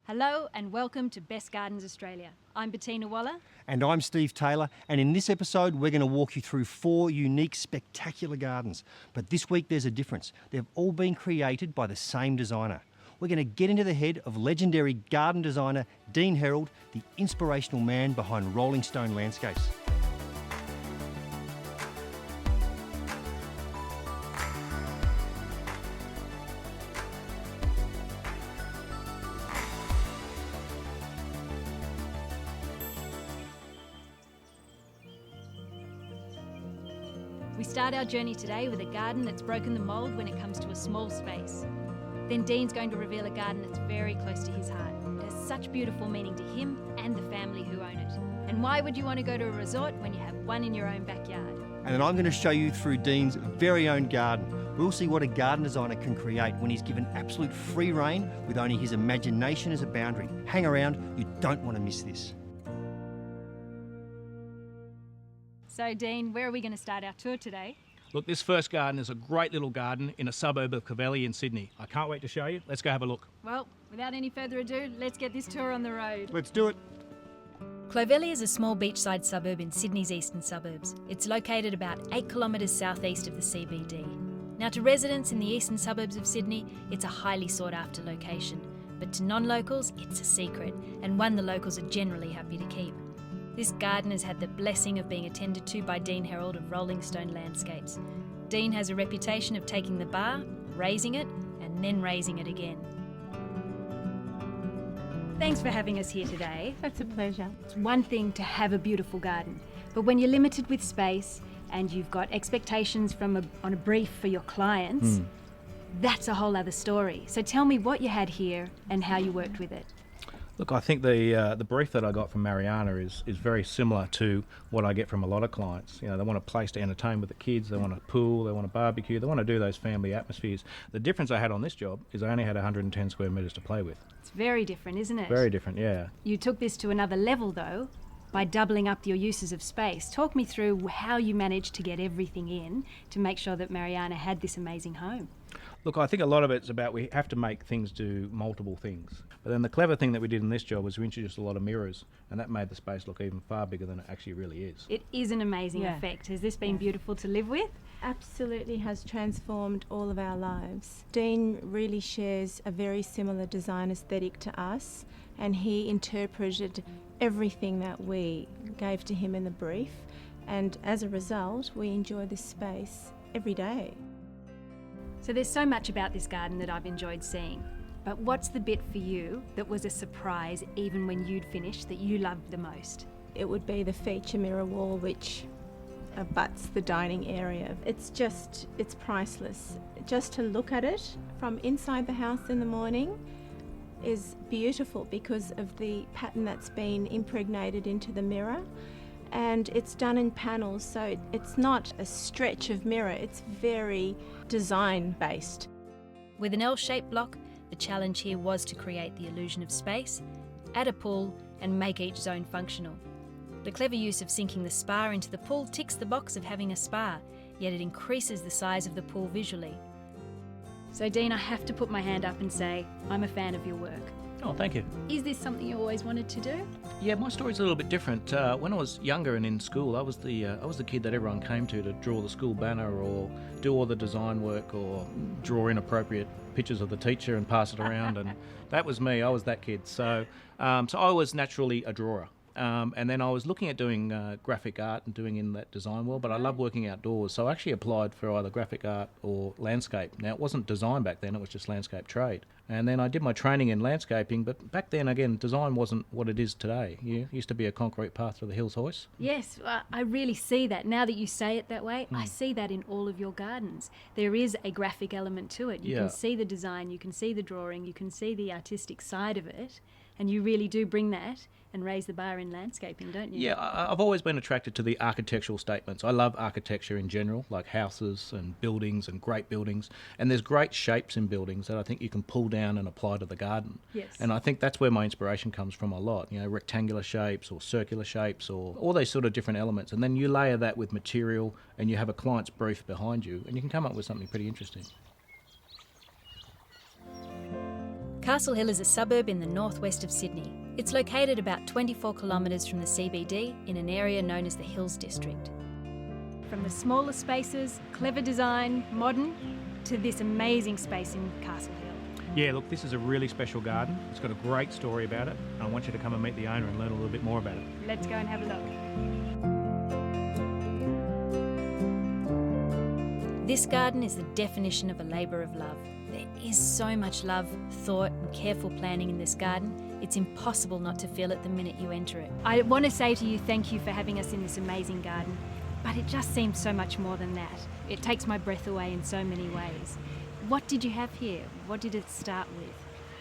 Hello and welcome to Best Gardens Australia. I'm Bettina Waller. And I'm Steve Taylor, and in this episode we're going to walk you through 4 unique, spectacular gardens. But this week there's a difference. They've all been created by the same designer. We're going to get into the head of legendary garden designer Dean Herold, the inspirational man behind Rolling Stone Landscapes. We start our journey today with a garden that's broken the mould when it comes to a small space. Then Dean's going to reveal a garden that's very close to his heart. It has such beautiful meaning to him and the family who own it. And why would you want to go to a resort when you have one in your own backyard? And then I'm going to show you through Dean's very own garden. We'll see what a garden designer can create when he's given absolute free rein with only his imagination as a boundary. Hang around, you don't want to miss this. So Dean, where are we going to start our tour today? Look, this first garden is a great little garden in a suburb of Cavelli in Sydney. I can't wait to show you. Let's go have a look. Well, without any further ado, let's get this tour on the road. Let's do it. Cavelli is a small beachside suburb in Sydney's eastern suburbs. It's located about 8 kilometres southeast of the CBD. Now, to residents in the eastern suburbs of Sydney, it's a highly sought after location. But to non-locals, it's a secret, and one the locals are generally happy to keep. This garden has had the blessing of being attended to by Dean Herold of Rolling Stone Landscapes. Dean has a reputation of taking the bar, raising it, and then raising it again. Thanks for having us here today. That's a pleasure. It's one thing to have a beautiful garden, but when you're limited with space and you've got expectations on a brief for your clients, that's a whole other story. So tell me what you had here and how you worked with it. Look, I think the brief that I got from Mariana is very similar to what I get from a lot of clients. You know, they want a place to entertain with the kids, they want a pool, they want a barbecue, they want to do those family atmospheres. The difference I had on this job is I only had 110 square metres to play with. It's very different, isn't it? Very different, yeah. You took this to another level, though, by doubling up your uses of space. Talk me through how you managed to get everything in to make sure that Mariana had this amazing home. Look, I think a lot of it's about we have to make things do multiple things. But then the clever thing that we did in this job was we introduced a lot of mirrors, and that made the space look even far bigger than it actually really is. It is an amazing effect. Has this been beautiful to live with? Absolutely has transformed all of our lives. Dean really shares a very similar design aesthetic to us, and he interpreted everything that we gave to him in the brief, and as a result we enjoy this space every day. So there's so much about this garden that I've enjoyed seeing, but what's the bit for you that was a surprise even when you'd finished that you loved the most? It would be the feature mirror wall which abuts the dining area. It's priceless. Just to look at it from inside the house in the morning is beautiful because of the pattern that's been impregnated into the mirror, and it's done in panels, so it's not a stretch of mirror, it's very design based. With an L-shaped block, the challenge here was to create the illusion of space, add a pool and make each zone functional. The clever use of sinking the spa into the pool ticks the box of having a spa, yet it increases the size of the pool visually. So Dean, I have to put my hand up and say, I'm a fan of your work. Oh, thank you. Is this something you always wanted to do? Yeah, my story's a little bit different. When I was younger and in school, I was the kid that everyone came to draw the school banner or do all the design work or draw inappropriate pictures of the teacher and pass it around, and that was me. I was that kid. So I was naturally a drawer. And then I was looking at doing graphic art and doing in that design world, but I love working outdoors. So I actually applied for either graphic art or landscape. Now, it wasn't design back then, it was just landscape trade. And then I did my training in landscaping, but back then, again, design wasn't what it is today. It used to be a concrete path to the hills hoist. Yes, I really see that. Now that you say it that way, I see that in all of your gardens. There is a graphic element to it. You can see the design, you can see the drawing, you can see the artistic side of it, and you really do bring that and raise the bar in landscaping, don't you? Yeah, I've always been attracted to the architectural statements. I love architecture in general, like houses and buildings and great buildings. And there's great shapes in buildings that I think you can pull down and apply to the garden. Yes. And I think that's where my inspiration comes from a lot. You know, rectangular shapes or circular shapes or all those sort of different elements. And then you layer that with material and you have a client's brief behind you and you can come up with something pretty interesting. Castle Hill is a suburb in the northwest of Sydney. It's located about 24 kilometres from the CBD in an area known as the Hills District. From the smaller spaces, clever design, modern, to this amazing space in Castle Hill. Yeah, look, this is a really special garden. It's got a great story about it. I want you to come and meet the owner and learn a little bit more about it. Let's go and have a look. This garden is the definition of a labour of love. There is so much love, thought and careful planning in this garden. It's impossible not to feel it the minute you enter it. I want to say to you thank you for having us in this amazing garden, but it just seems so much more than that. It takes my breath away in so many ways. What did you have here? What did it start with?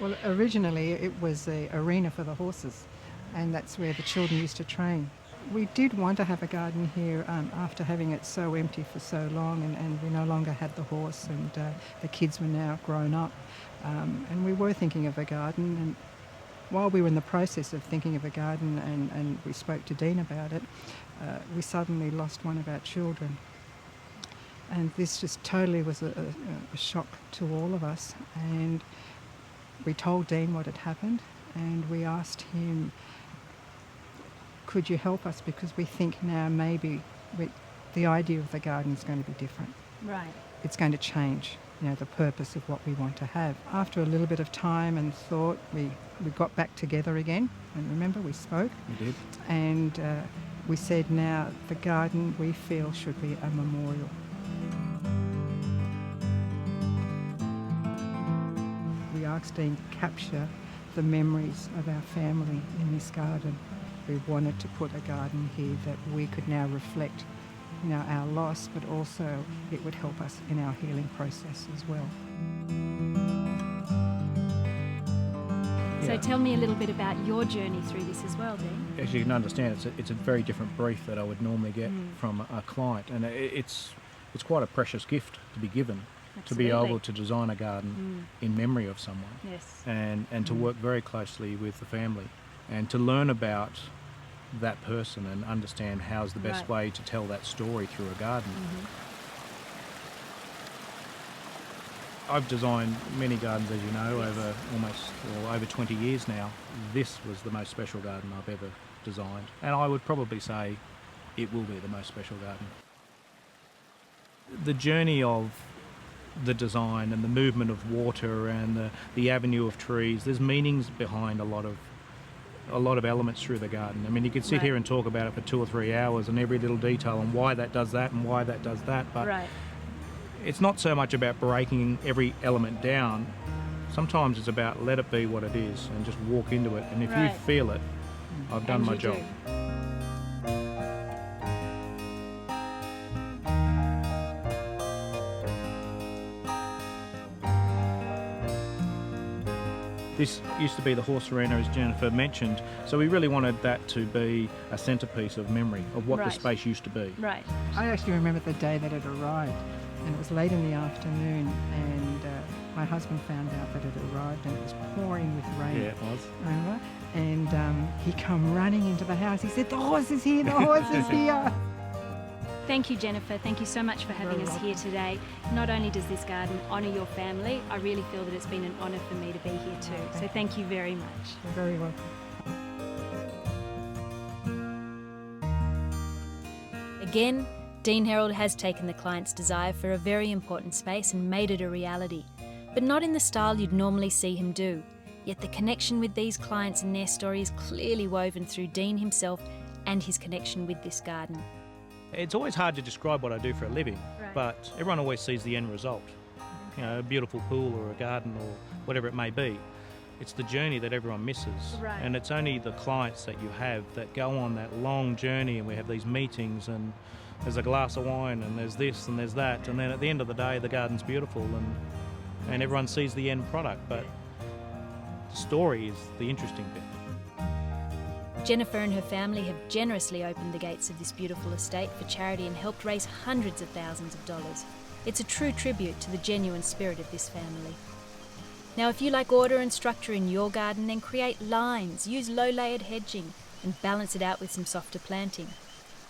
Well, originally it was an arena for the horses, and that's where the children used to train. We did want to have a garden here after having it so empty for so long, and we no longer had the horse, and the kids were now grown up. And we were thinking of a garden, and while we were in the process of thinking of a garden and we spoke to Dean about it, we suddenly lost one of our children. And this just totally was a shock to all of us. And we told Dean what had happened, and we asked him, could you help us, because we think now maybe the idea of the garden is going to be different. Right. It's going to change, the purpose of what we want to have. After a little bit of time and thought, we got back together again, and remember, we spoke. We did. And we said now the garden, we feel, should be a memorial. We asked Dean to capture the memories of our family in this garden. We wanted to put a garden here that we could now reflect, our loss, but also it would help us in our healing process as well. So tell me a little bit about your journey through this as well, Dean. As you can understand, it's a very different brief that I would normally get from a client, and it's quite a precious gift to be given. Absolutely. To be able to design a garden in memory of someone. Yes. And to work very closely with the family and to learn about that person and understand how's the best way to tell that story through a garden. I've designed many gardens, as you know, over over 20 years now. This was the most special garden I've ever designed, and I would probably say it will be the most special garden. The journey of the design and the movement of water and the avenue of trees, there's meanings behind a lot of elements through the garden. I mean, you could sit here and talk about it for 2 or 3 hours and every little detail and why that does that and why that does that, but it's not so much about breaking every element down. Sometimes it's about let it be what it is and just walk into it, and if you feel it, I've done my job. This used to be the horse arena, as Jennifer mentioned, so we really wanted that to be a centrepiece of memory of what the space used to be. Right. I actually remember the day that it arrived, and it was late in the afternoon, and my husband found out that it arrived, and it was pouring with rain. Yeah, it was. Remember? And he come running into the house. He said, "The horse is here, the horse is here." Thank you, Jennifer. Thank you so much for having us here today. Not only does this garden honour your family, I really feel that it's been an honour for me to be here too. So thank you very much. You're very welcome. Again, Dean Herold has taken the client's desire for a very important space and made it a reality, but not in the style you'd normally see him do. Yet the connection with these clients and their story is clearly woven through Dean himself and his connection with this garden. It's always hard to describe what I do for a living, but everyone always sees the end result. A beautiful pool or a garden or whatever it may be. It's the journey that everyone misses. And it's only the clients that you have that go on that long journey, and we have these meetings and there's a glass of wine and there's this and there's that, and then at the end of the day the garden's beautiful and everyone sees the end product, but the story is the interesting bit. Jennifer and her family have generously opened the gates of this beautiful estate for charity and helped raise hundreds of thousands of dollars. It's a true tribute to the genuine spirit of this family. Now, if you like order and structure in your garden, then create lines, use low-layered hedging, and balance it out with some softer planting.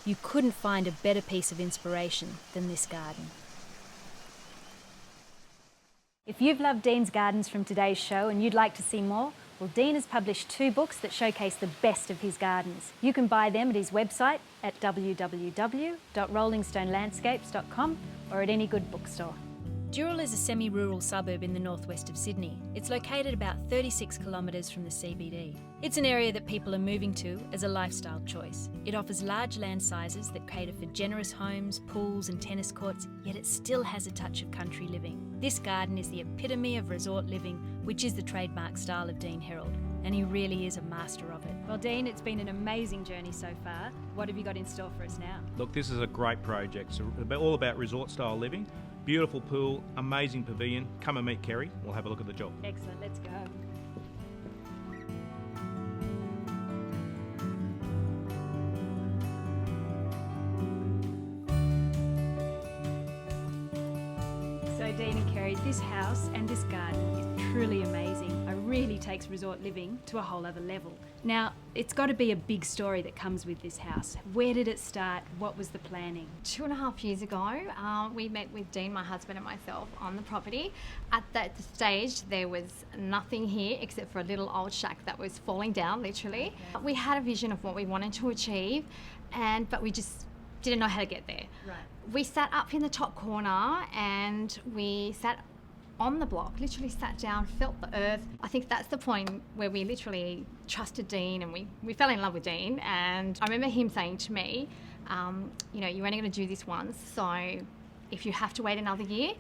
You couldn't find a better piece of inspiration than this garden. If you've loved Dean's Gardens from today's show and you'd like to see more, well, Dean has published 2 books that showcase the best of his gardens. You can buy them at his website at www.rollingstonelandscapes.com or at any good bookstore. Dural is a semi-rural suburb in the northwest of Sydney. It's located about 36 kilometres from the CBD. It's an area that people are moving to as a lifestyle choice. It offers large land sizes that cater for generous homes, pools and tennis courts, yet it still has a touch of country living. This garden is the epitome of resort living, which is the trademark style of Dean Herold, and he really is a master of it. Well, Dean, it's been an amazing journey so far. What have you got in store for us now? Look, this is a great project. It's all about resort-style living. Beautiful pool, amazing pavilion. Come and meet Kerry. We'll have a look at the job. Excellent, let's go. So Dean and Kerry, this house and this garden is truly amazing. It really takes resort living to a whole other level. Now, it's got to be a big story that comes with this house. Where did it start? What was the planning? 2.5 years ago, we met with Dean, my husband and myself, on the property. At that stage, there was nothing here except for a little old shack that was falling down, literally. Okay. We had a vision of what we wanted to achieve, but we just didn't know how to get there. Right. We sat up in the top corner and we sat on the block, literally sat down, felt the earth. I think that's the point where we literally trusted Dean and we fell in love with Dean. And I remember him saying to me, you're only going to do this once, so if you have to wait another year,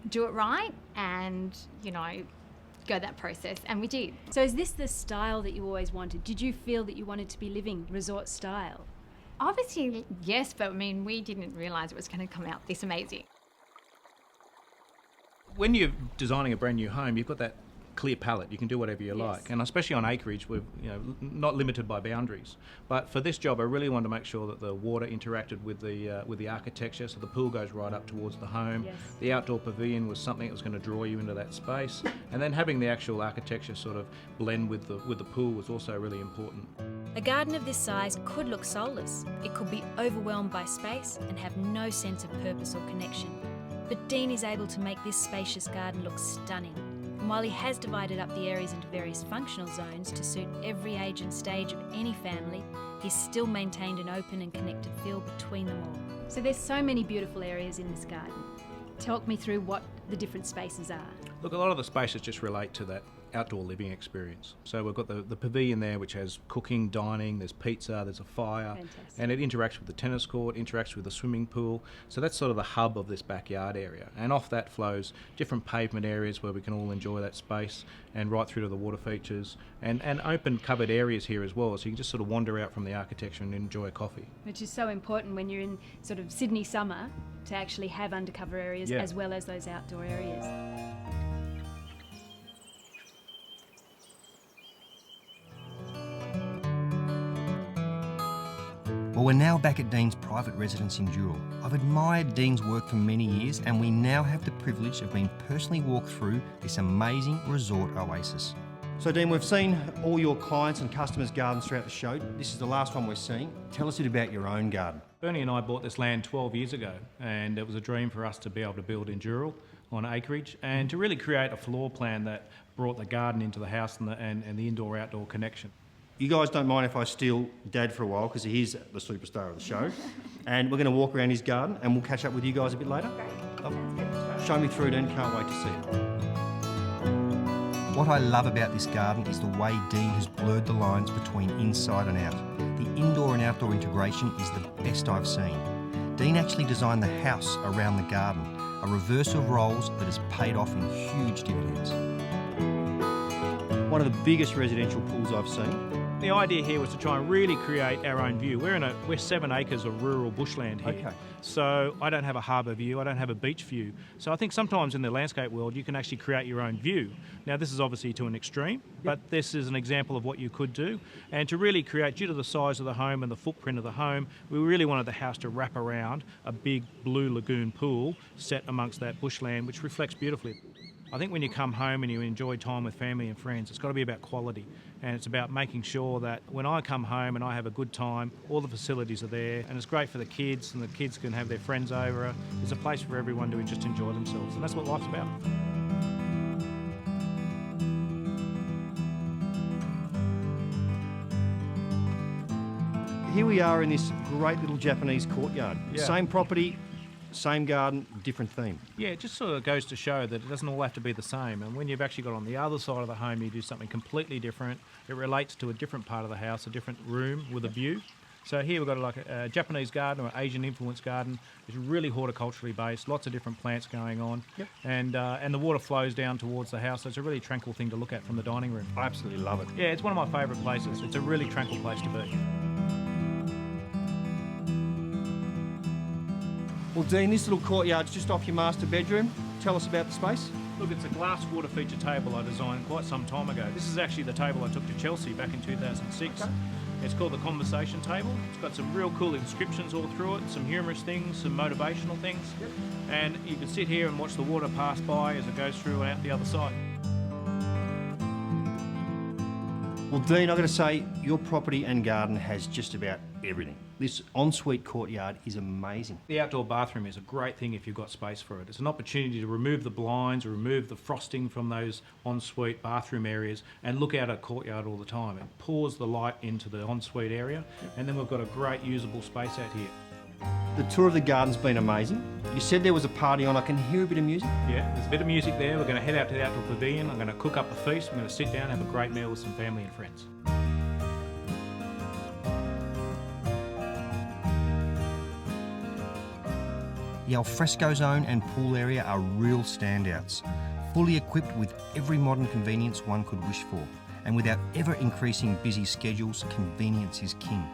do it right and, go that process. And we did. So is this the style that you always wanted? Did you feel that you wanted to be living resort style? Obviously, yes, but we didn't realise it was going to come out this amazing. When you're designing a brand new home, you've got that clear palette. You can do whatever you like, and especially on acreage, we're not limited by boundaries. But for this job, I really wanted to make sure that the water interacted with the architecture, so the pool goes right up towards the home. Yes. The outdoor pavilion was something that was going to draw you into that space, and then having the actual architecture sort of blend with the pool was also really important. A garden of this size could look soulless. It could be overwhelmed by space and have no sense of purpose or connection. But Dean is able to make this spacious garden look stunning. And while he has divided up the areas into various functional zones to suit every age and stage of any family, he's still maintained an open and connected feel between them all. So there's so many beautiful areas in this garden. Talk me through what the different spaces are. Look, a lot of the spaces just relate to that outdoor living experience. So we've got the pavilion there, which has cooking, dining, there's pizza, there's a fire. Fantastic. And it interacts with the tennis court, interacts with the swimming pool. So that's sort of the hub of this backyard area. And off that flows different pavement areas where we can all enjoy that space, and right through to the water features and open covered areas here as well. So you can just sort of wander out from the architecture and enjoy a coffee. Which is so important when you're in sort of Sydney summer to actually have undercover areas as well as those outdoor areas. Well, we're now back at Dean's private residence in Dural. I've admired Dean's work for many years, and we now have the privilege of being personally walked through this amazing resort oasis. So Dean, we've seen all your clients and customers' gardens throughout the show. This is the last one we're seeing. Tell us a bit about your own garden. Bernie and I bought this land 12 years ago, and it was a dream for us to be able to build in Dural on acreage and to really create a floor plan that brought the garden into the house and the indoor-outdoor connection. You guys don't mind if I steal Dad for a while, because he is the superstar of the show. And we're going to walk around his garden and we'll catch up with you guys a bit later. Show me through, Dean. Can't wait to see it. What I love about this garden is the way Dean has blurred the lines between inside and out. The indoor and outdoor integration is the best I've seen. Dean actually designed the house around the garden, a reversal of roles that has paid off in huge dividends. One of the biggest residential pools I've seen. The idea here was to try and really create our own view. We're 7 acres of rural bushland here. Okay. So I don't have a harbour view, I don't have a beach view. So I think sometimes in the landscape world you can actually create your own view. Now this is obviously to an extreme, but this is an example of what you could do. And to really create, due to the size of the home and the footprint of the home, we really wanted the house to wrap around a big blue lagoon pool set amongst that bushland, which reflects beautifully. I think when you come home and you enjoy time with family and friends, it's got to be about quality, and it's about making sure that when I come home and I have a good time, all the facilities are there, and it's great for the kids, and the kids can have their friends over. There's a place for everyone to just enjoy themselves, and that's what life's about. here we are in this great little Japanese courtyard. Yeah. Same property, same garden, different theme. Yeah, it just sort of goes to show that it doesn't all have to be the same. And when you've actually got on the other side of the home, you do something completely different. It relates to a different part of the house, a different room with a view. So here we've got like a Japanese garden or Asian influence garden. It's really horticulturally based, lots of different plants going on. Yep. And the water flows down towards the house, so it's a really tranquil thing to look at from the dining room. I absolutely love it. Yeah, it's one of my favourite places. It's a really tranquil place to be. Well, Dean, this little courtyard's just off your master bedroom. Tell us about the space. Look, it's a glass water feature table I designed quite some time ago. This is actually the table I took to Chelsea back in 2006. Okay. It's called the Conversation Table. It's got some real cool inscriptions all through it, some humorous things, some motivational things. Yep. And you can sit here and watch the water pass by as it goes through and out the other side. Well, Dean, I've got to say, your property and garden has just about everything. This ensuite courtyard is amazing. The outdoor bathroom is a great thing if you've got space for it. It's an opportunity to remove the blinds or remove the frosting from those ensuite bathroom areas and look out at courtyard all the time. It pours the light into the ensuite area, and then we've got a great usable space out here. The tour of the garden's been amazing. You said there was a party on. I can hear a bit of music. Yeah, there's a bit of music there. We're going to head out to the outdoor pavilion. I'm going to cook up a feast. We're going to sit down and have a great meal with some family and friends. The alfresco zone and pool area are real standouts, fully equipped with every modern convenience one could wish for. And with our ever-increasing busy schedules, convenience is king.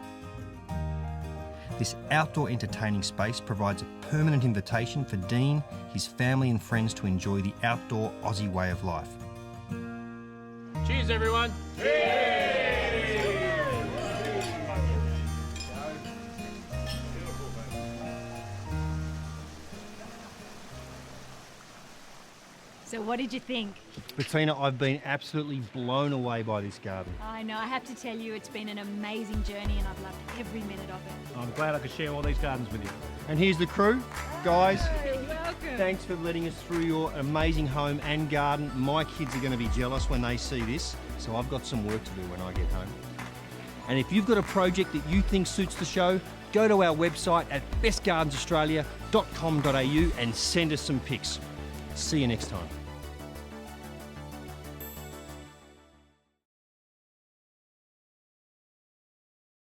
This outdoor entertaining space provides a permanent invitation for Dean, his family and friends to enjoy the outdoor Aussie way of life. Cheers, everyone. So what did you think? Bettina, I've been absolutely blown away by this garden. I know, I have to tell you, it's been an amazing journey and I've loved every minute of it. I'm glad I could share all these gardens with you. And here's the crew. Guys, You're welcome. thanks for letting us through your amazing home and garden. My kids are going to be jealous when they see this, so I've got some work to do when I get home. And if you've got a project that you think suits the show, go to our website at bestgardensaustralia.com.au and send us some pics. See you next time.